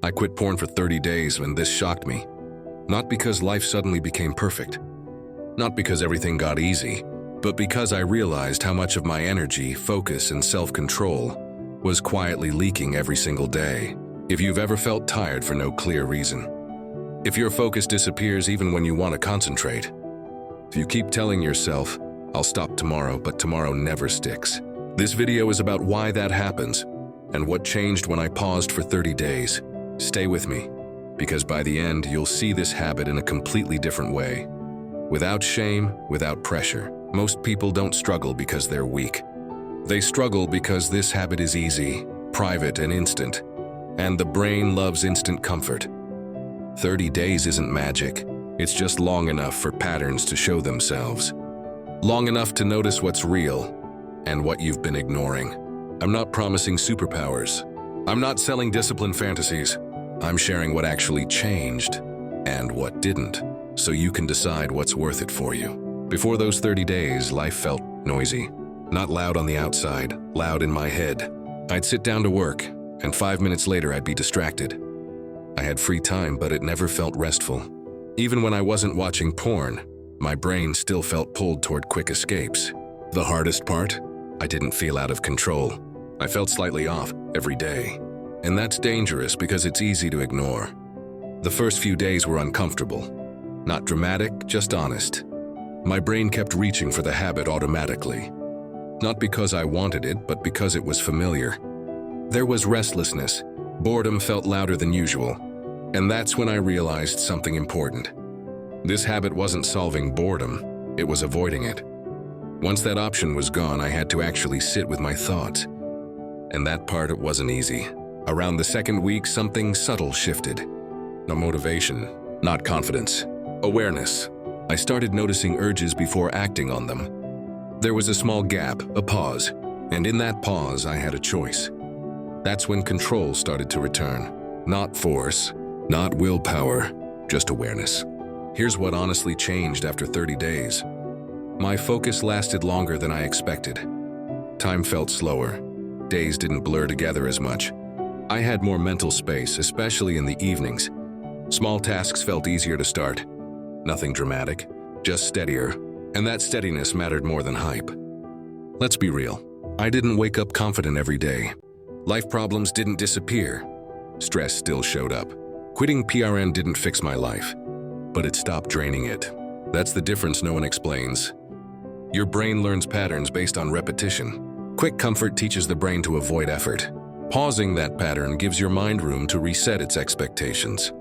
I quit porn for 30 days and this shocked me. Not because life suddenly became perfect. Not because everything got easy, but because I realized how much of my energy, focus, and self-control was quietly leaking every single day. If you've ever felt tired for no clear reason, if your focus disappears even when you want to concentrate, if you keep telling yourself, "I'll stop tomorrow," but tomorrow never sticks. This video is about why that happens and what changed when I paused for 30 days. Stay with me, because by the end, you'll see this habit in a completely different way. Without shame, without pressure. Most people don't struggle because they're weak. They struggle because this habit is easy, private, and instant. And the brain loves instant comfort. 30 days isn't magic. It's just long enough for patterns to show themselves. Long enough to notice what's real and what you've been ignoring. I'm not promising superpowers. I'm not selling discipline fantasies. I'm sharing what actually changed and what didn't, so you can decide what's worth it for you. Before those 30 days, life felt noisy. Not loud on the outside, loud in my head. I'd sit down to work, and 5 minutes later I'd be distracted. I had free time, but it never felt restful. Even when I wasn't watching porn, my brain still felt pulled toward quick escapes. The hardest part? I didn't feel out of control. I felt slightly off every day. And that's dangerous because it's easy to ignore. The first few days were uncomfortable. Not dramatic, just honest. My brain kept reaching for the habit automatically. Not because I wanted it, but because it was familiar. There was restlessness. Boredom felt louder than usual. And that's when I realized something important. This habit wasn't solving boredom, it was avoiding it. Once that option was gone, I had to actually sit with my thoughts. And that part, it wasn't easy. Around the second week, something subtle shifted. No motivation, not confidence, awareness. I started noticing urges before acting on them. There was a small gap, a pause, and in that pause, I had a choice. That's when control started to return. Not force, not willpower, just awareness. Here's what honestly changed after 30 days. My focus lasted longer than I expected. Time felt slower. Days didn't blur together as much. I had more mental space, especially in the evenings. Small tasks felt easier to start. Nothing dramatic, just steadier. And that steadiness mattered more than hype. Let's be real. I didn't wake up confident every day. Life problems didn't disappear. Stress still showed up. Quitting PRN didn't fix my life, but it stopped draining it. That's the difference no one explains. Your brain learns patterns based on repetition. Quick comfort teaches the brain to avoid effort. Pausing that pattern gives your mind room to reset its expectations.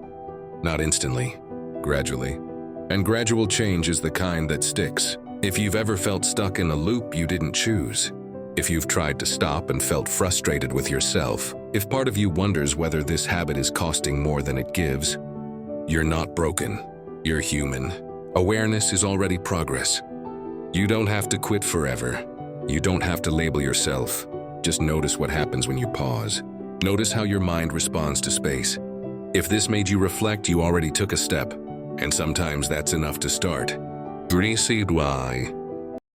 Not instantly, gradually. And gradual change is the kind that sticks. If you've ever felt stuck in a loop you didn't choose, if you've tried to stop and felt frustrated with yourself, if part of you wonders whether this habit is costing more than it gives, you're not broken. You're human. Awareness is already progress. You don't have to quit forever. You don't have to label yourself. Just notice what happens when you pause. Notice how your mind responds to space. If this made you reflect, you already took a step. And sometimes that's enough to start. See why.